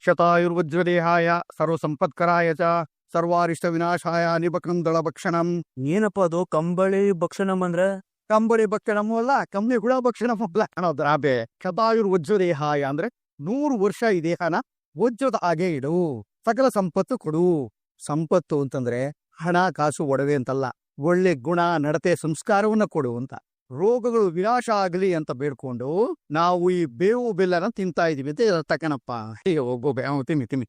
ಶತಾಯುರ್ವಜ್ರದೇಹಾಯ ಸರ್ವಸಂಪತ್ಕರಾಯ ಚ ಸರ್ವಾರಿಷ್ಟ ವಿನಾಶಾಯ ನಿಬಕಂದಳ ಭಕ್ಷಣಂ. ಏನಪ್ಪ ಅದು ಕಂಬಳಿ ಭಕ್ಷಣಂ ಅಂದ್ರೆ? ಕಂಬಳಿ ಭಕ್ಷಣಮೂ ಅಲ್ಲ, ಕಂಬಳಿ ಹುಳ ಭಕ್ಷಣಮೂ ಅಲ್ಲ ಅನ್ನೋದ್ರ ಬೇ. ಶತಾಯುರ್ವಜ್ರದೇಹಾಯ ಅಂದ್ರೆ 100 ವರ್ಷ ಈ ದೇಹನ ವಜ್ರದ ಹಾಗೆ ಇಡು, ಸಕಲ ಸಂಪತ್ತು ಕೊಡು. ಸಂಪತ್ತು ಅಂತಂದ್ರೆ ಹಣ ಕಾಸು ಒಡವೆ ಅಂತಲ್ಲ, ಒಳ್ಳೆ ಗುಣ ನಡತೆ ಸಂಸ್ಕಾರವನ್ನ ಕೊಡು ಅಂತ. ರೋಗಗಳು ವಿನಾಶ ಆಗಲಿ ಅಂತ ಬೇಡ್ಕೊಂಡು ನಾವು ಈ ಬೇವು ಬೆಲ್ಲನ ತಿಂತಾ ಇದೀವಿ ಅಂತ ತಕ್ಕನಪ್ಪ. ತಿಮ್ಮಿ ತಿಮ್ಮಿ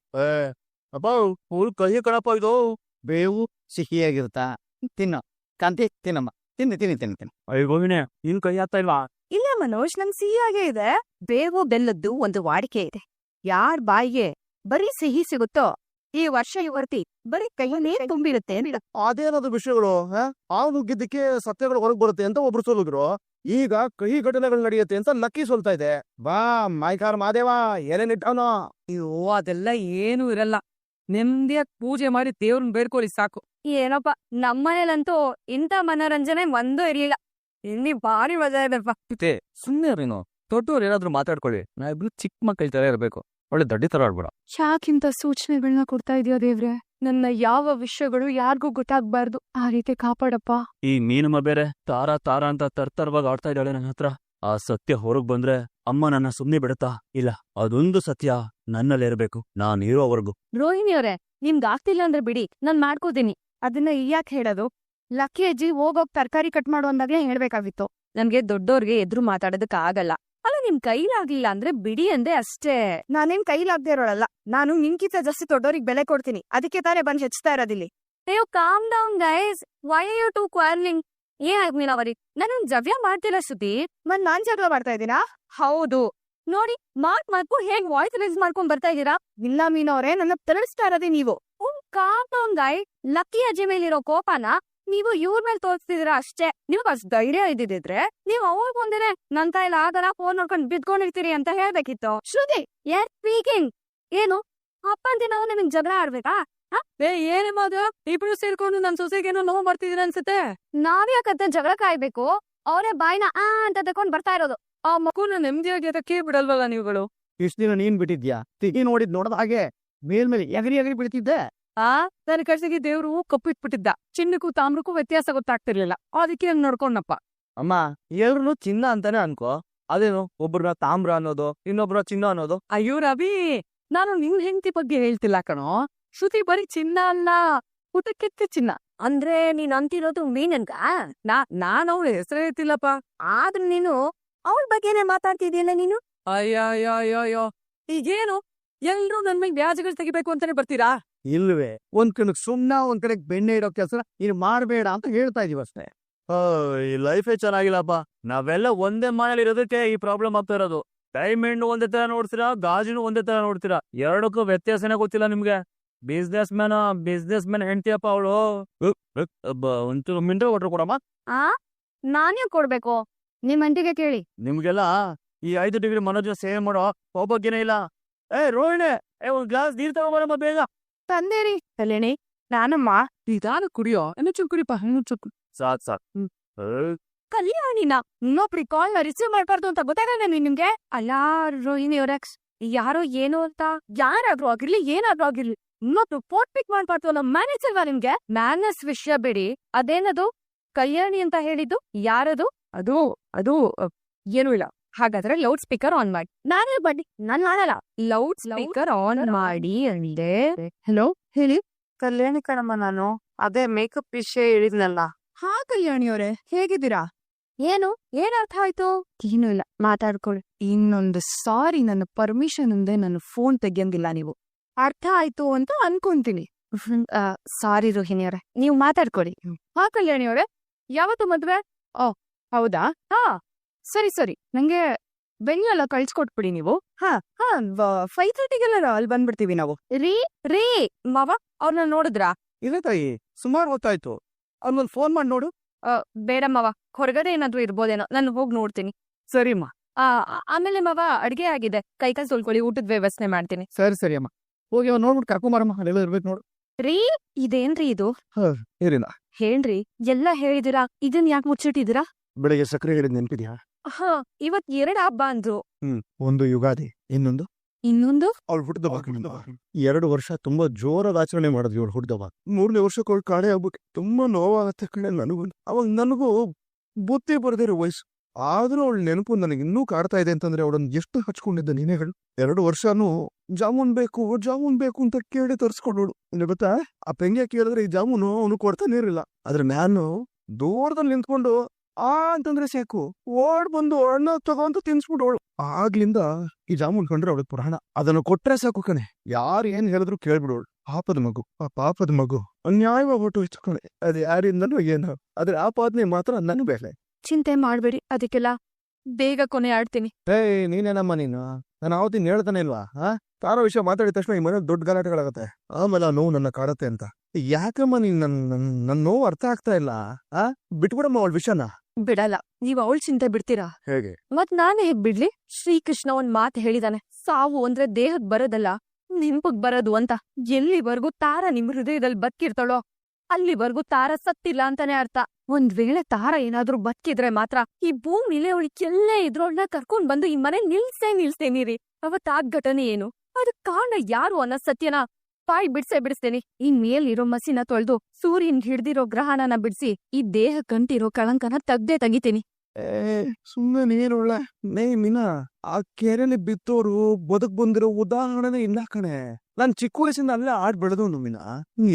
ಅಪ್ಪ ಫುಲ್ ಕಹಿ ಕಣಪ್ಪ ಇದು. ಬೇವು ಸಿಹಿಯಾಗಿರುತ್ತಾ? ತಿನ್ನ ಕಾಂತಿ, ತಿನ್ನಮ್ಮ, ತಿನ್ನಿ ತಿನ್ನಿ ತಿನ್ನಿ ತಿನ್ನಿ. ಅಯ್ಯೋವಿನೇ ಇನ್ ಕೈ ಆಗ್ತಾ ಇಲ್ವಾ? ಇಲ್ಲ ಮನೋಜ್, ನಂಗ್ ಸಿಹಿಯಾಗೇ ಇದೆ. ಬೇವು ಬೆಲ್ಲದ್ದು ಒಂದು ವಾಡಿಕೆ ಇದೆ. ಯಾರ್ ಬಾಯಿಗೆ ಬರೀ ಸಿಹಿ ಸಿಗುತ್ತೋ ಈ ವರ್ಷ ಇವರ್ತಿ ಬರೀ ಕೈಯನ್ನೇ ತುಂಬಿರುತ್ತೆ. ಅದೇನದು ವಿಷಯಗಳು? ಹಾವು ನುಗ್ಗಿದ್ದಕ್ಕೆ ಸತ್ಯಗಳು ಹೊರಗೆ ಬರುತ್ತೆ ಅಂತ ಒಬ್ರು ಸೋಲಿದ್ರು, ಈಗ ಕಹಿ ಘಟನೆಗಳು ನಡೆಯುತ್ತೆ ಅಂತ ಲಕ್ಕಿ ಸೋಲ್ತಾ ಇದೆ. ಬಾ ಮಾಯ್ಕಾರ್ ಮಾದೇವ ಏನೇನಿಟ್ಟವನು. ಅಯ್ಯೋ ಅದೆಲ್ಲ ಏನು ಇರಲ್ಲ. ನೆಮ್ಮದಿಯಾಗಿ ಪೂಜೆ ಮಾಡಿ ದೇವ್ರನ್ನ ಬೇಡ್ಕೊಳ್ಳಿ ಸಾಕು. ಏನಪ್ಪ, ನಮ್ಮನೇಲಂತೂ ಇಂಥ ಮನೋರಂಜನೆ ಒಂದೂ ಇರ್ಲಿಲ್ಲ. ಇಲ್ಲಿ ಭಾರಿ ಮಜಾ ಇದೆಪ್ಪ. ಸುಮ್ಮನೆ ಅವ್ರೇನು ದೊಡ್ಡವ್ರು ಏನಾದ್ರು ಮಾತಾಡ್ಕೊಳ್ಳಿ, ನಾ ಇಬ್ರು ಚಿಕ್ಕ ಮಕ್ಕಳ ತರ ಇರ್ಬೇಕು. ಒಳ್ಳೆ ದಡ್ಡಿ ತರ ಆಡ್ಬೇಡ. ಯಾಕಿಂತ ಸೂಚನೆಗಳನ್ನ ಕೊಡ್ತಾ ಇದೆಯಾ ದೇವ್ರೆ? ನನ್ನ ಯಾವ ವಿಷಯಗಳು ಯಾರಿಗೂ ಗೊತ್ತಾಗ್ಬಾರ್ದು ಆ ರೀತಿ ಕಾಪಾಡಪ್ಪ. ಈ ಮೀನಮ್ಮ ಬೇರೆ ತಾರ ತಾರ ಅಂತ ತರ್ತರವಾಗಿ ಆಡ್ತಾ ಇದ್ದಾಳೆ ನನ್ನ ಹತ್ರ. ಆ ಸತ್ಯ ಹೊರಗ್ ಬಂದ್ರೆ ಅಮ್ಮ ನನ್ನ ಸುಮ್ನೆ ಬಿಡುತ್ತಾ? ಇಲ್ಲ, ಅದೊಂದು ಸತ್ಯ ನನ್ನಲ್ಲೇ ಇರ್ಬೇಕು, ನಾನ್ ಇರೋವರೆಗೂ. ರೋಹಿಣಿ ಅವರೇ, ನಿಮ್ಗೆ ಆಗ್ತಿಲ್ಲ ಅಂದ್ರೆ ಬಿಡಿ, ನಾನ್ ಮಾಡ್ಕೋತೀನಿ. ಅದನ್ನ ಯಾಕೆ ಹೇಳೋದು? ಲಕ್ಕಿ ಅಜ್ಜಿ ಹೋಗೋಗ್ ತರಕಾರಿ ಕಟ್ ಮಾಡು ಅಂದಾಗ್ಲೇ ಹೇಳ್ಬೇಕಾಗಿತ್ತು. ನಮ್ಗೆ ದೊಡ್ಡೋರ್ಗೆ ಎದುರು ಮಾತಾಡೋದಕ್ ಆಗಲ್ಲ. ಅಲ್ಲ, ನಿಮ್ ಕೈಲಾಗ್ಲಿಲ್ಲ ಅಂದ್ರೆ ಬಿಡಿ ಅಂದೆ ಅಷ್ಟೇ. ನಾನೇನ್ ಕೈಲಾಗ್ದೇ ಇರೋಳಲ್ಲ. ನಾನು ನಿಮ್ಗಿಂತ ಜಾಸ್ತಿ ದೊಡ್ಡೋರಿಗೆ ಬೆಲೆ ಕೊಡ್ತೀನಿ. ಅದಕ್ಕೆ ತಾನೇ ಬಂದ್ ಹೆಚ್ಚುತ್ತಾ ಇರೋದಿಲ್ಲಿ. ಅಯ್ಯೋ calm down guys, why are you two quarrelling? ಏನಾಗ್ಲಿಲ್ಲ ಅವರಿಗೆ, ನಾನು ಜವ್ಯ ಮಾಡ್ತಿಲ್ಲ ಶ್ರುತಿ. ಮತ್ ನಾನ್ ಜಗಳ ಮಾಡ್ತಾ ಇದ್ದೀರಾ? ಹೌದು ನೋಡಿ, ಮಾರ್ಕು ಹೇಗ್ ವಾಯ್ಸ್ ರೈಸ್ ಮಾಡ್ಕೊಂಡ್ ಬರ್ತಾ ಇದೀರಾ. ಇಲ್ಲ ಮೀನವ್ರೆ, ನನ್ನ ತರಳಿಸ್ತಾ ಇರೋದೇ ನೀವು. ಕಾಮ್ ಡೌನ್ ಗೈ. ಲಕ್ಕಿ ಅಜ್ಜಿ ಮೇಲಿರೋ ಕೋಪನ ನೀವು ಇವ್ರ ಮೇಲೆ ತೋರಿಸ್ತಿದ್ದೀರಾ ಅಷ್ಟೇ. ನಿಮ್ಗೆ ಅಷ್ಟ್ ಧೈರ್ಯ ಇದ್ದಿದ್ರೆ ನೀವು ಅವ್ರಿಗೆ ಮುಂದೆನೆ ನನ್ ಕೈಲಿ ಆಗಲ್ಲ, ಫೋನ್ ನೋಡ್ಕೊಂಡು ಬಿದ್ಕೊಂಡಿರ್ತೀರಿ ಅಂತ ಹೇಳ್ಬೇಕಿತ್ತು. ಶ್ರುತಿ ಯಾರ್ ಸ್ಪೀಕಿಂಗ್? ಏನು ಅಪ್ಪಂತಿ ನಾವು ನಿಮಗ್ ಜಗಳ ಆಡ್ಬೇಕಾ? ಏನೇಮದು ಇಬ್ರು ಸೇರ್ಕೊಂಡು ನನ್ ಸೊಸೆಗೇನೋ ನೋವು ಬರ್ತಿದೀರ ಅನ್ಸುತ್ತೆ. ನಾವ್ಯಾಕಂತ ಜಗಳ ಕಾಯ್ಬೇಕು? ಅವರೇ ಬಾಯ್ನ ಅಂತ ತಕೊಂಡ್ ಬರ್ತಾ ಇರೋದು. ಆ ಮಗುನ ನೆಮ್ಮದಿಯಾಗಿ ಅದಕ್ಕೆ ಬಿಡಲ್ವಲ್ಲ ನೀವುಗಳು? ಇಷ್ಟ ದಿನ ನೀನ್ ಬಿಟ್ಟಿದ್ಯಾ? ತಿಗಿ ನೋಡೋದ್ ಹಾಗೆ ಮೇಲ್ಮೇಲೆ ಎಗರಿ ಎಗರಿ ಬಿಡ್ತಿದ್ದೆ. ನನ್ನ ಕಳ್ಸಿಗೆ ದೇವ್ರು ಕಪ್ಪಿಟ್ಬಿಟ್ಟಿದ್ದ. ಚಿನ್ನಕ್ಕೂ ತಾಮ್ರಕ್ಕೂ ವ್ಯತ್ಯಾಸ ಗೊತ್ತಾಗ್ತಿರ್ಲಿಲ್ಲ, ಅದಕ್ಕೆ ಹಂಗ್ ನೋಡ್ಕೊಂಡಪ್ಪ. ಅಮ್ಮ, ಎಲ್ರು ಚಿನ್ನ ಅಂತಾನೆ ಅನ್ಕೋ. ಅದೇನು ಒಬ್ರನ್ನ ತಾಮ್ರ ಅನ್ನೋದು, ಇನ್ನೊಬ್ರ ಚಿನ್ನ ಅನ್ನೋದು? ಅಯ್ಯೋ ರವಿ, ನಾನು ನಿನ್ ಹೆಂಡತಿ ಬಗ್ಗೆ ಹೇಳ್ತಿಲ್ಲ ಕಣೋ. ಶ್ರುತಿ ಬರೀ ಚಿನ್ನ ಅಲ್ಲ, ಊಟಕ್ಕೆತ್ತೆ ಚಿನ್ನ. ಅಂದ್ರೆ ನೀನ್ ಅಂತಿರೋದು ಮೀನನ್ಗ? ನಾನ್ ಅವ್ಳ ಹೆಸರೇ ಎತ್ತಿಲ್ಲಪ್ಪ. ಆದ್ರೆ ನೀನು ಅವಳ ಬಗ್ಗೆನೆ ಮಾತಾಡ್ತಿದ್ಯಲ್ಲ ನೀನು. ಅಯ್ಯೋ ಈಗೇನು ಎಲ್ರು ನನ್ ಮೇಲೆ ವ್ಯಾಜಗಳು ತೆಗಿಬೇಕು ಅಂತಾನೆ ಬರ್ತೀರಾ? ಇಲ್ವೇ, ಒಂದ್ ಕಣಕ್ ಸುಮ್ನ ಒಂದ್ ಕಡೆಗ್ ಬೆಣ್ಣೆ ಇಡೋ ಕೆಲಸ ನೀನ್ ಮಾಡ್ಬೇಡ ಅಂತ ಹೇಳ್ತಾ ಇದೀವಿ ಅಷ್ಟೇ. ಈ ಲೈಫೇ ಚೆನ್ನಾಗಿಲ್ಲಪ್ಪ. ನಾವೆಲ್ಲ ಒಂದೇ ಮನೇಲಿ ಇರೋದಕ್ಕೆ ಈ ಪ್ರಾಬ್ಲಮ್ ಆಗ್ತಾ ಇರೋದು. ಡೈಮಂಡ್ ಒಂದೇ ತರ ನೋಡ್ತೀರಾ, ಗಾಜಿನೂ ಒಂದೇ ತರ ನೋಡ್ತೀರಾ. ಎರಡಕ್ಕೂ ವ್ಯತ್ಯಾಸನೇ ಗೊತ್ತಿಲ್ಲ ನಿಮ್ಗೆ. ಬಿಸ್ನೆಸ್ ಮ್ಯಾನ್ ಹೆಂಡ್ತಿಯಪ್ಪ ಅವಳು. ಒಂಚೂರು ಮಿಂಟ್ರಿ ವಾಟರ್ ಕೊಡಮ್ಮ. ನಾನೇ ಕೊಡ್ಬೇಕು? ನಿಮ್ ಅಂಟಿಗೆ ಕೇಳಿ. ನಿಮ್ಗೆಲ್ಲ ಈ 5 ಡಿಗ್ರಿ ಮನೋಜ್ ಸೇವ್ ಮಾಡೋ ಹೋಗ್ಬೇಕೇನೇ ಇಲ್ಲ. ರೋಹಿಣಿ, ಒಂದ್ ಗ್ಲಾಸ್ ನೀರ್ ತಗೊಂಬರಮ್ಮ ಬೇಗ. ತಂದೇರಿ ಕಲ್ಯಾಣಿ. ನಾನಮ್ಮ ನಿಧಾನ ಕುಡಿಯೋ, ಇನ್ನೂ ಕುಡಿಪ. ಸಾಕ್ ಕಲ್ಯಾಣಿನ ಇನ್ನೊಬ್ರಿ ಕಾಲ್ ನ ರಿಸೀವ್ ಮಾಡ್ಬಾರ್ದು ಅಂತ ಗೊತ್ತಾಗಲ್ಲ ನಿಮ್ಗೆ? ಅಲ್ಲ ರೋಹಿಣಿ ಅವ್ರಕ್ಸ್, ಯಾರೋ ಏನು ಅಂತ ಯಾರಾದ್ರೂ ಆಗಿರ್ಲಿ ಏನಾದ್ರೂ ಆಗಿರ್ಲಿ ಇನ್ನೊಬ್ರು ಫೋನ್ ಪಿಕ್ ಮಾಡ್ಬಾರ್ದು ಅನ್ನೋ ಮ್ಯಾನೇಜ್ ಅಲ್ವಾ ನಿಮ್ಗೆ? ಮ್ಯಾನಸ್ ವಿಷಯ ಬಿಡಿ, ಅದೇನದು ಕಲ್ಯಾಣಿ ಅಂತ ಹೇಳಿದ್ದು ಯಾರದು? ಅದು ಏನು ಇಲ್ಲ. ಹಾಗಾದ್ರೆ ಲೌಡ್ ಸ್ಪೀಕರ್ ಆನ್ ಮಾಡಿ. ನಾನೇ ಬಡ್ಡಿ, ನಾನು ಮಾಡಲ್ಲ. ಲೌಡ್ ಸ್ಪೀಕರ್ ಆನ್ ಮಾಡಿ ಅಂದೆ. ಹಲೋ, ಹೇಳಿ. ಕಲ್ಯಾಣಿ ಕಣಮ್ಮ, ನಾನು ಅದೇ ಮೇಕಪ್ ವಿಷಯ ಹೇಳಿದ್ನಲ್ಲ. ಹಾ ಕಲ್ಯಾಣಿ ಅವರೇ, ಹೇಗಿದ್ದೀರಾ? ಏನು ಅರ್ಥ ಆಯ್ತು? ಏನು ಇಲ್ಲ, ಮಾತಾಡ್ಕೊಳ್ಳಿ. ಇನ್ನೊಂದು ಸಾರಿ, ನನ್ನ ಪರ್ಮಿಷನ್ ಮುಂದೆ ನನ್ನ ಫೋನ್ ತೆಗಿಯಂಗಿಲ್ಲ ನೀವು. ಅರ್ಥ ಆಯ್ತು ಅಂತ ಅನ್ಕೊಂತೀನಿ. ಸಾರಿ ರೋಹಿಣಿ ಅವರೇ, ನೀವು ಮಾತಾಡ್ಕೊಳ್ಳಿ. ಹಾ ಕಲ್ಯಾಣಿ ಅವರೇ, ಯಾವತ್ತು ಮದ್ವೆ? ಓ ಹೌದಾ, ಹಾ ಸರಿ, ನಂಗೆ ಬೆಂಗಳೂರೆಲ್ಲ ಕಳ್ಸ್ಕೊಟ್ಬಿಡಿ ನೀವು. 5:30ಗೆಲ್ಲ ಅಲ್ಲಿ ಬಂದ್ಬಿಡ್ತೀವಿ ನಾವು. ರೀ ಮಾವ, ಅವ್ರನ್ನ ನೋಡಿದ್ರಾ? ಇಲ್ಲ ತಾಯಿ, ಸುಮಾರು ಹೊತ್ತಾಯ್ತು. ಅವ್ನೊಂದ್ ಫೋನ್ ಮಾಡಿ ನೋಡು. ಬೇಡ ಮಾವ, ಹೊರಗಡೆ ಏನಾದ್ರೂ ಇರ್ಬೋದೇನೋ, ನಾನು ಹೋಗಿ ನೋಡ್ತೀನಿ. ಸರಿಮ್ಮ. ಆಮೇಲೆ ಮಾವ, ಅಡ್ಗೆ ಆಗಿದೆ, ಕೈಕಾಲ್ ತೊಳ್ಕೊಳ್ಳಿ, ಊಟದ ವ್ಯವಸ್ಥೆ ಮಾಡ್ತೀನಿ. ಸರಿ ಅಮ್ಮ, ಹೋಗಿ ಅವ್ನು ನೋಡ್ಬಿಟ್ಟು ಕರ್ಕೊಂಬರಮ್ಮ, ಅಲ್ಲೆಲ್ಲ ಇರ್ಬೇಕು ನೋಡು. ರೀ, ಇದೇನ್ರಿ ಇದು? ಏನಿಲ್ಲ, ಹೇಳ್ರಿ. ಎಲ್ಲ ಹೇಳಿದಿರಾ, ಇದನ್ ಯಾಕೆ ಮುಚ್ಚಿಟ್ಟಿದ್ದೀರಾ? ಬೆಳಿಗ್ಗೆ ಸಕ್ಕರೆ ಹಿಡಿದ್ ನೆನ್ಪಿದ್ಯಾ? ಇವತ್ 2 ಹಬ್ಬ ಅಂದ್ರು. ಒಂದು ಯುಗಾದಿ, ಇನ್ನೊಂದು ಇನ್ನೊಂದು ಅವ್ಳು ಹುಟ್ಟಿದಬ್ಬ 2 ವರ್ಷ ತುಂಬಾ ಜೋರಾಗಿ ಆಚರಣೆ ಮಾಡಿದ್ವಿ ಅವಳು ಹುಟ್ಟಿದಬ್ಬ. 3ನೇ ವರ್ಷಕ್ಕೆ ಅವಳು ಕಾಣೆ ಆಗ್ಬೇಕು. ತುಂಬಾ ನೋವಾಗತ್ತೆ ಕಣೆ ನನಗೂ. ಅವಾಗ ನನಗೂ ಬುದ್ಧಿ ಬರ್ದಿರೋ ವಯಸ್ಸು. ಆದ್ರೂ ಅವಳ ನೆನಪು ನನಗೆ ಇನ್ನೂ ಕಾಡ್ತಾ ಇದೆ ಅಂತಂದ್ರೆ ಅವಳನ್ನ ಎಷ್ಟು ಹಚ್ಕೊಂಡಿದ್ದ ನೀನೇ ಹೇಳು. 2 ವರ್ಷನೂ ಜಾಮೂನ್ ಬೇಕು ಅಂತ ಕೇಳಿ ತರಿಸ್ಕೊಂಡೋಳು. ಗೊತ್ತಾ, ಆ ಪೆಂಗೆ ಕೇಳಿದ್ರೆ ಈ ಜಾಮೂನು ಅವನು ಕೊಡ್ತಾನೆ ಇರಲಿಲ್ಲ. ಆದ್ರೆ ನಾನು ದೂರದಲ್ಲಿ ನಿಂತ್ಕೊಂಡು ಅಂತಂದ್ರೆ ಸಾಕು ಓಡ್ ಬಂದು ಅಣ್ಣ ತಗೊಂಡು ತಿನ್ಸ್ಬಿಡೋಳು. ಆಗ್ಲಿಂದ ಈ ಜಾಮೂನ್ ಕಂಡ್ರೆ ಅವಳಿಗೆ ಪುರಾಣ. ಅದನ್ನು ಕೊಟ್ರೆ ಸಾಕು ಕಣೆ, ಯಾರು ಏನ್ ಹೇಳಿದ್ರು ಕೇಳ್ಬಿಡೋಳು. ಪಾಪದ ಮಗು ಅನ್ಯಾಯವಾಗಿ ಹೊಟ್ಟು ಕಣೆ. ಅದು ಯಾರಿಂದನೂ ಏನೋ, ಆದ್ರೆ ಆಪಾದನೆ ಮಾತ್ರ ನನ್ ಬೇಳೆ. ಚಿಂತೆ ಮಾಡ್ಬೇಡಿ, ಅದಕ್ಕೆಲ್ಲ ಬೇಗ ಕೊನೆ ಆಡ್ತೀನಿ. ನೀನೇನಮ್ಮ ನೀನು, ನಾನು ಆವತ್ತಿನ ಹೇಳ್ತಾನೆ ಇಲ್ವಾ? ತಾರೋ ವಿಷಯ ಮಾತಾಡಿದ ತಕ್ಷಣ ಈ ಮನೇಲಿ ದೊಡ್ಡ ಗಲಾಟೆಗಳಾಗತ್ತೆ. ಆಮೇಲೆ ಆ ನೋವು ನನ್ನ ಕಾಡತ್ತೆ ಅಂತ. ಯಾಕಮ್ಮ ನೀನ್ ನನ್ ನೋವು ಅರ್ಥ ಆಗ್ತಾ ಇಲ್ಲ? ಬಿಟ್ಬಿಡಮ್ಮ ಅವಳ ವಿಷಯನ. ಬಿಡಲ್ಲ, ನೀವ್ ಅವಳ ಚಿಂತೆ ಬಿಡ್ತೀರಾ? ಹೇಗೆ? ಮತ್ ನಾನೇ ಹೇಗ್ ಬಿಡ್ಲಿ? ಶ್ರೀಕೃಷ್ಣ ಒಂದ್ ಮಾತು ಹೇಳಿದಾನೆ, ಸಾವು ಅಂದ್ರೆ ದೇಹಕ್ ಬರೋದಲ್ಲ ನೆಂಪಗ್ ಬರೋದು ಅಂತ. ಎಲ್ಲಿವರೆಗೂ ತಾರ ನಿಮ್ ಹೃದಯದಲ್ಲಿ ಬದುಕಿರ್ತಾಳೋ ಅಲ್ಲಿವರೆಗೂ ತಾರ ಸತ್ತಿಲ್ಲ ಅಂತಾನೆ ಅರ್ಥ. ಒಂದ್ ವೇಳೆ ತಾರ ಏನಾದ್ರೂ ಬದುಕಿದ್ರೆ ಮಾತ್ರ ಈ ಭೂಮಿಲಿ ಅವಳಿಗೆ ಎಲ್ಲೇ ಇದ್ರೊಳ್ನ ಕರ್ಕೊಂಡ್ ಬಂದು ಈ ಮನೆ ನಿಲ್ಸ್ತೇನಿರಿ. ಅವತ್ತಾಗ್ ಘಟನೆ ಏನು, ಅದಕ್ ಕಾರಣ ಯಾರು ಅನ್ನೋ ಸತ್ಯನ ಬಾಯ್ ಬಿಡಿಸ್ತೇನೆ. ಈ ಮೇಲಿರೋ ಮಸಿನ ತೊಳ್ದು ಸೂರ್ಯನ್ ಹಿಡ್ದಿರೋ ಗ್ರಹಣನ ಬಿಡಿಸಿ ಈ ದೇಹ ಕಂಟಿರೋ ಕಳಂಕನ ತೆಗಿತೀನಿ. ಸುಮ್ಮನೆ ನೀನೊಳ್ಳೆ ಮೀನಾ, ಆ ಕೆರೆಯಲ್ಲಿ ಬಿತ್ತೋರು ಬದುಕ್ ಬಂದಿರೋ ಉದಾಹರಣೆ ಇಲ್ಲ ಕಣೆ. ನಾನ್ ಚಿಕ್ಕ ವಯಸ್ಸಿಂದ ಅಲ್ಲೇ ಆಡ್ ಬೆಳೆದು ಮೀನಾ.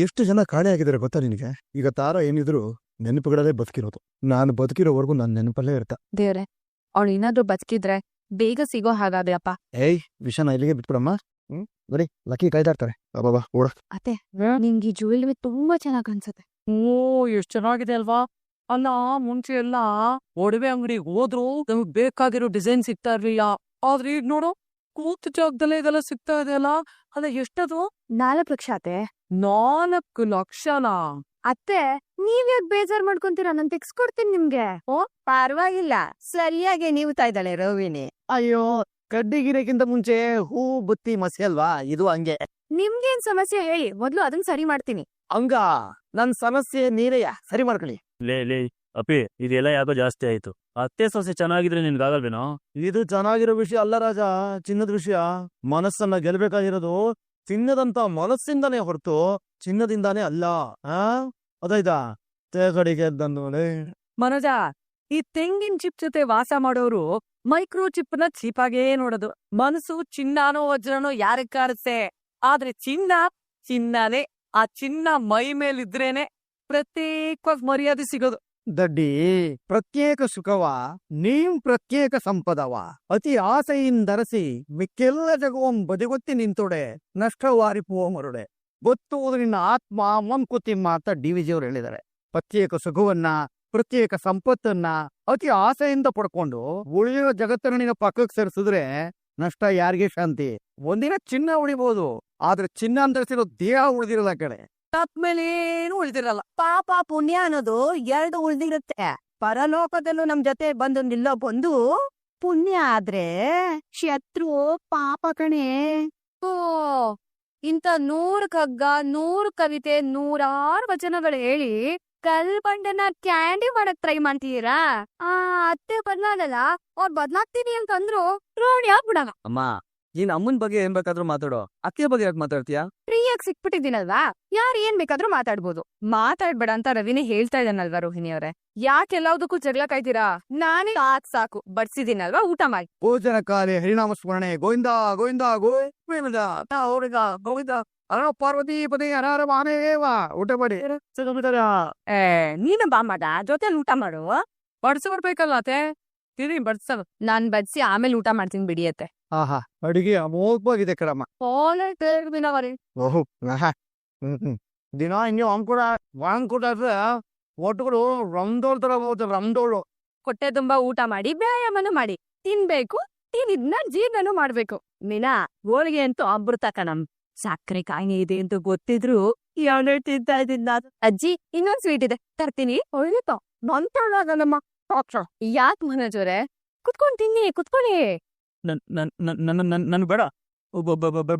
ಎಷ್ಟು ಜನ ಕಾಣೆ ಆಗಿದ್ದಾರೆ ಗೊತ್ತಾ ನಿನಗೆ? ಈಗ ತಾರ ಏನಿದ್ರು ನೆನಪುಗಳಲ್ಲೇ ಬದುಕಿರೋದು. ನಾನು ಬದುಕಿರೋವರೆಗೂ ನಾನ್ ನೆನಪಲ್ಲೇ ಇರ್ತಾ. ದೇವ್ರೆ, ಅವಳು ಏನಾದ್ರೂ ಬದುಕಿದ್ರೆ ಬೇಗ ಸಿಗೋ ಹಾಗಾದ್ರಪ್ಪ. ವಿಷಯನ ಇಲ್ಲಿಗೆ ಬಿಟ್ಬಿಡಮ್ಮ. ಬರೀ ಲಕ್ಕಿ ಕಾಯ್ದಾಡ್ತಾರೆ. ಬಾಬಾ ಓಡ. ಅತ್ತೆ, ನಿಂಗೆ ಈ ಜ್ಯುವೆಲ್ರಿ ತುಂಬಾ ಚೆನ್ನಾಗ್ ಅನ್ಸುತ್ತೆ. ಎಷ್ಟ್ ಚೆನ್ನಾಗಿದೆ ಅಲ್ವಾ? ಅಲ್ಲ, ಮುಂಚೆ ಎಲ್ಲ ಒಡವೆ ಅಂಗಡಿಗೆ ಹೋದ್ರು ನಮಗ್ ಬೇಕಾಗಿರೋ ಡಿಸೈನ್ ಸಿಗ್ತಾ ಇರ್ಲಿಲ್ಲ. ಆದ್ರೆ ಈಗ ನೋಡು, ಕೂತ್ ಜಾಗದಲ್ಲೇ ಇದೆಲ್ಲ ಸಿಗ್ತಾ ಇದೆ ಅಲ್ಲ. ಅಲ್ಲ, ಎಷ್ಟದು? 4 ಲಕ್ಷ ಅತ್ತೆ. 4 ಲಕ್ಷನಾ? ಅತ್ತೆ, ನೀವ್ಯಾಕ್ ಬೇಜಾರ್ ಮಾಡ್ಕೊಂತೀರಾ? ನಾನ್ ತೆಗ್ಸ್ಕೊಡ್ತೀನಿ ನಿಮ್ಗೆ. ಪರವಾಗಿಲ್ಲ, ಸರಿಯಾಗಿ ನೀವು ತಾಯ್ದಾಳೆ ರೋವಿನಿ. ಅಯ್ಯೋ, ಕಡ್ಡಿಗಿರಕ್ಕಿಂತ ಮುಂಚೆ ಹೂ ಬುತ್ತಿ ಮಸಿ ಅಲ್ವಾ, ಇದು ಹಂಗೆ. ನಿಮ್ಗೇನ್ ಸಮಸ್ಯೆ ಹೇಳಿ, ಮೊದ್ಲು ಅದನ್ನ ಸರಿ ಮಾಡ್ತೀನಿ. ಹಂಗ ನನ್ ಸಮಸ್ಯೆ ನೀರೆಯ ಸರಿ ಮಾಡ್ಕೊಳ್ಳಿ. ಲೇ ಅಪ್ಪಿ, ಇದೆಲ್ಲ ಯಾಕೋ ಜಾಸ್ತಿ ಆಯ್ತು. ಅತ್ತೆ ಸೊಸೆ ಚೆನ್ನಾಗಿದ್ರೆ ನಿನ್ಗಾಗಲ್ವೇನೋ? ಇದು ಚೆನ್ನಾಗಿರೋ ವಿಷಯ ಅಲ್ಲ ರಾಜ, ಚಿನ್ನದ ವಿಷಯ. ಮನಸ್ಸನ್ನ ಗೆಲ್ಬೇಕಾಗಿರೋದು ಚಿನ್ನದಂತ ಮನಸ್ಸಿಂದಾನೇ ಹೊರತು ಚಿನ್ನದಿಂದಾನೇ ಅಲ್ಲ. ಅದಾಯ್ತಾ? ಕಡೆಗೆ ಮನೋಜ, ಈ ತೆಂಗಿನ ಚಿಪ್ ಜೊತೆ ವಾಸ ಮಾಡೋರು ಮೈಕ್ರೋ ಚಿಪ್ನ ಚೀಪಾಗೇ ನೋಡೋದು. ಮನಸ್ಸು ಚಿನ್ನನೋ ವಜ್ರನೋ ಯಾರಿಗ್ ಕಾಡುತ್ತೆ? ಆದ್ರೆ ಚಿನ್ನನೇ. ಆ ಚಿನ್ನ ಮೈ ಮೇಲಿದ್ರೇನೆ ಪ್ರತ್ಯೇಕವಾಗಿ ಮರ್ಯಾದೆ ಸಿಗೋದು. ದಡ್ಡಿ, ಪ್ರತ್ಯೇಕ ಸುಖವ ನೀವ್ ಪ್ರತ್ಯೇಕ ಸಂಪದವ. ಅತಿ ಆಸೆಯಿಂದರಸಿ ಮಿಕ್ಕೆಲ್ಲ ಜಗವಂ ಬದಿಗೊತ್ತಿ ನಿಂತೊಡೆ ನಷ್ಟವಾರಿಪುವ ಮರುಡೆ. ಗೊತ್ತುವುದು ನಿನ್ನ ಆತ್ಮ ಮಂಕುತಿಮ್ಮ ಅಂತ DVG ಅವರು ಹೇಳಿದ್ದಾರೆ. ಪ್ರತ್ಯೇಕ ಸುಖವನ್ನ, ಪ್ರತ್ಯೇಕ ಸಂಪತ್ತನ್ನ ಅತಿ ಆಸೆಯಿಂದ ಪಡ್ಕೊಂಡು ಉಳಿಯೋ ಜಗತ್ತನ್ನ ನಿನ್ನ ಪಕ್ಕಕ್ಕೆ ಸೇರಿಸಿದ್ರೆ ನಷ್ಟ ಯಾರಿಗೆ ಶಾಂತಿ? ಒಂದಿನ ಚಿನ್ನ ಉಳಿಬಹುದು, ಆದ್ರೆ ಚಿನ್ನ ಅಂತರಿಸಿರೋ ದೇಹ ಉಳಿದಿರಲ್ಲ ಕಡೆ. ಮೇಲೆ ಉಳಿದಿರಲ್ಲ. ಪಾಪ ಪುಣ್ಯ ಅನ್ನೋದು 2 ಉಳ್ದಿರುತ್ತೆ. ಪರಲೋಕದಲ್ಲೂ ನಮ್ ಜೊತೆ ಬಂದು ನಿಲ್ಲೋ ಬಂದು ಪುಣ್ಯ ಆದ್ರೆ ಶತ್ರು ಪಾಪ ಕಣೆ. ಓ, ಇಂಥ 100 ಕಗ್ಗ, 100 ಕವಿತೆ, 106 ವಚನಗಳು ಹೇಳಿ ಕಲ್ಬಂಡನ ಕ್ಯಾಂಡಿ ಮಾಡಕ್ ಟ್ರೈ ಮಾಡ್ತೀರಾ? ಅತ್ತೆ ಬದ್ಲಾಗಲ್ಲ, ಅವ್ರು ಬದ್ಲಾಗ್ತೀನಿ ಅಂತಂದ್ರು ರೋಣಿ ಆಗ್ಬಿಡಲ್ಲ. ಅಮ್ಮ, ನೀನ್ ಅಮ್ಮನ್ ಬಗ್ಗೆ ಏನ್ ಬೇಕಾದ್ರೂ ಮಾತಾಡೋ, ಅಕ್ಕೆ ಬಗ್ಗೆ ಯಾಕೆ ಮಾತಾಡ್ತೀಯಾ? ಫ್ರೀಯಾಗಿ ಸಿಕ್ಬಿಟ್ಟಿದ್ದೀನಲ್ವಾ, ಯಾರು ಏನ್ ಬೇಕಾದ್ರೂ ಮಾತಾಡ್ಬೋದು. ಮಾತಾಡ್ಬೇಡ ಅಂತ ರವಿನೇ ಹೇಳ್ತಾ ಇದ್ದಾನಲ್ವಾ ರೋಹಿಣಿ ಅವರೇ? ಯಾಕೆಲ್ಲದಕ್ಕೂ ಜಗಳ ಕಾಯ್ತೀರಾ? ನಾನೇ ಸಾಕು ಬಡ್ಸಿದ್ದೀನಲ್ವಾ, ಊಟ ಮಾಡಿ. ಭೋಜನ ಕಾಲೇ ಹರಿನಾಮ ಸ್ಮರಣೆ. ಗೋವಿಂದ ಗೋವಿಂದ ಗೋವಿಂದ ಅವ್ರಿಗ ಗೋವಿಂದ ಅರ ಪಾರ್ವತಿ ಪತಿ ಹರ ಮಾನೇವ. ಊಟ ಮಾಡಿ. ನೀನು ಬಾ ಮಾಡ, ಜೊತೆಲಿ ಊಟ ಮಾಡು. ಬಡ್ಸ್ಕೊಡ್ಬೇಕಲ್ಲ ಅತ್ತೆ, ತಿರಿ ಬಡ್ಸಲ್ಲ. ನಾನ್ ಬಡ್ಸಿ ಆಮೇಲೆ ಊಟ ಮಾಡ್ತೀನಿ ಬಿಡಿಯತ್ತೆ. ಆಹಾ, ಅಡಿಗೆ ಅಮೋಘವಾಗಿದೆ ಕಣಮ್ಮ. ಓಹೋ, ದಿನ ಹಿಂಗೆ ವಾಂಗ್ಕೂಟ ಒಟ್ಟುಗಳು ರಮ್ದೋಳ್ ತರ ಹೋಗುತ್ತೆ. ರಮ್ದೋಳು ಹೊಟ್ಟೆ ತುಂಬಾ ಊಟ ಮಾಡಿ ವ್ಯಾಯಾಮನು ಮಾಡಿ ತಿನ್ಬೇಕು. ತಿನ್ನಿದ್ನ ಜೀರ್ಣನು ಮಾಡ್ಬೇಕು. ಮೀನಾ, ಹೋಳಿಗೆ ಅಂತೂ ಅಮೃತ ಕಣಮ್. ಸಕ್ಕರೆ ಕಾಯಿಲೆ ಇದೆ ಅಂತ ಗೊತ್ತಿದ್ರು ಯಾವನೇ ತಿಂತಾ ಇದ್ದಿದ್ದ. ಅಜ್ಜಿ, ಇನ್ನೊಂದ್ ಸ್ವೀಟ್ ಇದೆ, ತರ್ತೀನಿ. ಒಳ್ಳೆತ ನಮ್ಮ ಯಾಕೆ ಮನೋಜವ್ರೆ? ಕುತ್ಕೊಂಡ್ ತಿನ್ನಿ, ಕುತ್ಕೊಳ್ಳಿ. ನನ್ ಬೇಡ,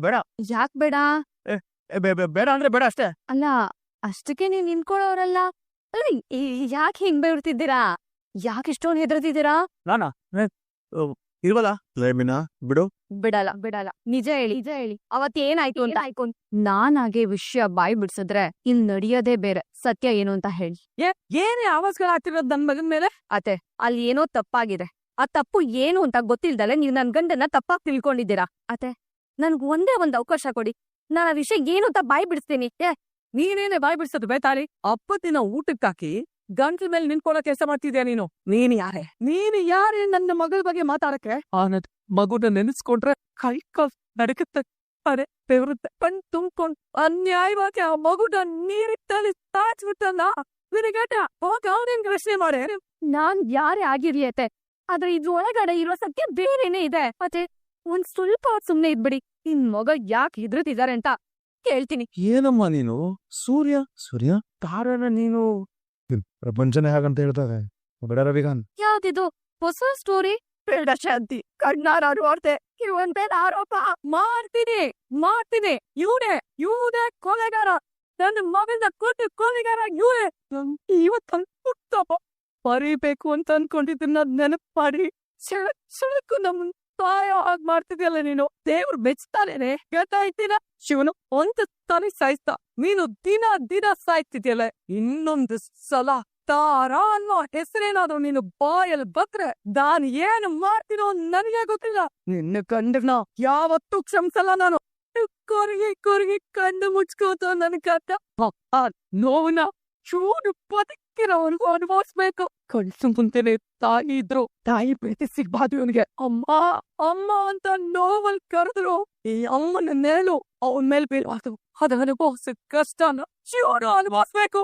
ಬೇಡ. ಯಾಕ್ ಬೇಡ? ಬೇಡ ಅಂದ್ರೆ ಬೇಡ ಅಷ್ಟೇ. ಅಲ್ಲ, ಅಷ್ಟಕ್ಕೆ ನೀವ್ ನಿಂತ್ಕೊಳ್ಳೋರಲ್ಲ. ಅಲ್ಲ, ಯಾಕೆ ಹಿಂಗ್ ಬೇಡ್ತಿದ್ದೀರಾ? ಯಾಕೆ ಇಷ್ಟೊಂದು ಹೆದರ್ತಿದ್ದೀರಾ? ನಾನಾ ಇಲ್ವಲ್ಲ ಲೇಮಿನ ಬಿಡು. ಬಿಡಲ್ಲ ನಿಜ ಹೇಳಿ ಅವತ್ತೇನಾಯ್ತು ಅಂತ ನಾನಾಗೆ ವಿಷಯ ಬಾಯ್ ಬಿಡ್ಸಿದ್ರೆ ಇಲ್ ನಡೆಯೋದೇ ಬೇರೆ. ಸತ್ಯ ಏನು ಅಂತ ಹೇಳಿ. ಏನೇ ಆವಾಜ್ಗಳಾಗ್ತಿರೋದ್ ನನ್ ಮಗನ್ ಮೇಲೆ? ಅತ್ತೆ ಅಲ್ಲಿ ಏನೋ ತಪ್ಪಾಗಿದೆ. ಆ ತಪ್ಪು ಏನು ಅಂತ ಗೊತ್ತಿಲ್ದಲೆ ನೀವ್ ನನ್ ಗಂಡನ್ನ ತಪ್ಪಾಗಿ ತಿಳ್ಕೊಂಡಿದ್ದೀರಾ. ಅತ್ತೆ ನನ್ಗ್ ಒಂದೇ ಒಂದ್ ಅವಕಾಶ ಕೊಡಿ, ನಾನು ಆ ವಿಷಯ ಏನು ಅಂತ ಬಾಯ್ ಬಿಡಿಸ್ತೀನಿ. ನೀನೇನೆ ಬಾಯ್ ಬಿಡ್ಸೋದು ಬೇತಾಳಿ? ಅಪ್ಪತ್ತಿನ ಊಟಕ್ಕಾಕಿ ಗಂಟ್ಲ ಮೇಲೆ ನಿಂತ್ಕೊಳ್ಳೋ ಕೆಲಸ ಮಾಡ್ತಿದ್ಯಾ ನೀನು? ನೀನ್ ಯಾರೇ ನನ್ನ ಮಗಳ ಬಗ್ಗೆ ಮಾತಾಡಕ್ಕೆ? ಆನದ್ ಮಗುನ ನೆನೆಸ್ಕೊಂಡ್ರೆ ಕೈ ಕಾಲ್ ನಡಕತ್ತೆ, ಅರೆ ಬೆವರುತ್ತೆ, ಕಣ್ ತುಂಬ್ಕೊಂಡ್ ಅನ್ಯಾಯವಾಗಿ ಆ ಮಗುನ ನೀರಿಟ್ಟಲ್ಲಿ ಸಾಚ್ಬಿಟ್ಟಲ್ಲ. ವಿರಿಗಟ ಹೋಗ ಅವನೇನ್ ಪ್ರಶ್ನೆ ಮಾಡೆ. ನಾನ್ ಯಾರೇ ಆಗಿರ್ಲಿಯತ್ತೆ, ಆದ್ರೆ ಇದ್ರೊಳಗಡೆ ಇರೋ ಸತ್ಯ ಬೇರೆನೇ ಇದೆ. ಮತ್ತೆ ಒಂದ್ ಸ್ವಲ್ಪ ಹೊತ್ತು ಸುಮ್ನೆ ಇದ್ಬಿಡಿ. ನಿನ್ ಮಗ ಯಾಕೆ ಹೆದರ್ತಿದಾರೆ ಅಂತ ಕೇಳ್ತೀನಿ. ಏನಮ್ಮ ನೀನು? ಸೂರ್ಯ ಕಾರಣ ನೀನು ಪ್ರಪಂಚನೇ ಹಾಗಂತ ಹೇಳ್ತಾರೆ. ಬಿಡ ರವಿಕಾಂತ್. ಯಾವ್ದಿದು ಹೊಸ ಸ್ಟೋರಿ? ಬೇಡ ಶಾಂತಿ, ಕಣ್ಣಾರ ನೋಡ್ದೆ ಇವಂತೆ ಆರೋಪ ಮಾಡ್ತೀನಿ. ಇವನೇ ಕೊಲೆಗಾರ, ನನ್ನ ಮಗನ ಕೊಟ್ಟು ಕೊಲೆಗಾರ ಇವನೇ. ಇವತ್ತು ಬರೀಬೇಕು ಅಂತ ಅನ್ಕೊಂಡಿದ್ದನ್ನ ನೆನಪು ಮಾಡಿ ಸೆಳಕು ನಮ್ಮನ್ ತಾಯ ಹಾಗೆ ಮಾಡ್ತಿದ್ಯಲ್ಲ ನೀನು. ದೇವ್ರು ಮೆಚ್ತಾನೇನೆ, ಗೊತ್ತಾಯ್ತಿನ? ಶಿವನು ಒಂದ್ ತಾನೇ ಸಾಯ್ತಾ, ನೀನು ದಿನ ಸಾಯ್ತಿದ್ಯಲ್ಲ. ಇನ್ನೊಂದು ಸಲ ತಾರ ಅನ್ನೋ ಹೆಸರೇನಾದ್ರು ನೀನು ಬಾಯಲ್ಲಿ ಬಕ್ರೆ ನಾನ್ ಏನು ಮಾಡ್ತೀನೋ ನನಗೆ ಗೊತ್ತಿಲ್ಲ. ನಿನ್ನ ಕಂಡನ ಯಾವತ್ತೂ ಕ್ಷಮಿಸಲ್ಲ ನಾನು. ಕೊರಗಿ ಕಣ್ಣು ಮುಚ್ಕೋತ ನನ್ ಕತ್ತ ಆ ನೋವನ್ನ ಚೂರು ಬದುಕಿರೋವರೆಗೂ ಅನುಭವಿಸ್ಬೇಕು. ಕಳ್ಸು ಮುಂದೆನೆ ತಾಯಿ ಇದ್ರು, ತಾಯಿ ಪ್ರೀತಿ ಸಿಗ್ಬಾರ್ದು ಇವನಿಗೆ. ಅಮ್ಮ ಅಂತ ನೋವಲ್ ಕರೆದ್ರು ಈ ಅಮ್ಮನ ನೇಳು ಅವನ್ ಮೇಲೆ ಬೀಳ್ಬಾರ್ದು. ಅದ ಅನುಭವಿಸಿದ ಕಷ್ಟನ ಶಿವನು ಅನುಭವಿಸ್ಬೇಕು.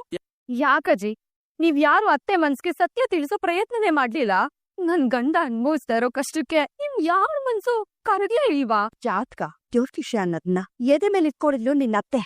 ಯಾಕಜ್ಜಿ ನೀವ್ ಯಾರು ಅತ್ತೆ ಮನ್ಸ್ಗೆ ಸತ್ಯ ತಿಳಿಸೋ ಪ್ರಯತ್ನನೇ ಮಾಡ್ಲಿಲ್ಲ? ನನ್ ಗಂಡ ಅನ್ಭವಿಸ್ತಾ ಇರೋ ಕಷ್ಟಕ್ಕೆ ನಿಮ್ ಯಾರ ಮನ್ಸು ಕರಗ್ಲೇ ಇಲ್ವಾ? ಜಾತಕ ಜ್ಯೋತಿಷ್ಯ ಅನ್ನೋದನ್ನ ಎದೆ ಮೇಲೆ ಇಟ್ಕೊಂಡಿದ್ಲು ನಿನ್ನ ಅತ್ತೆ.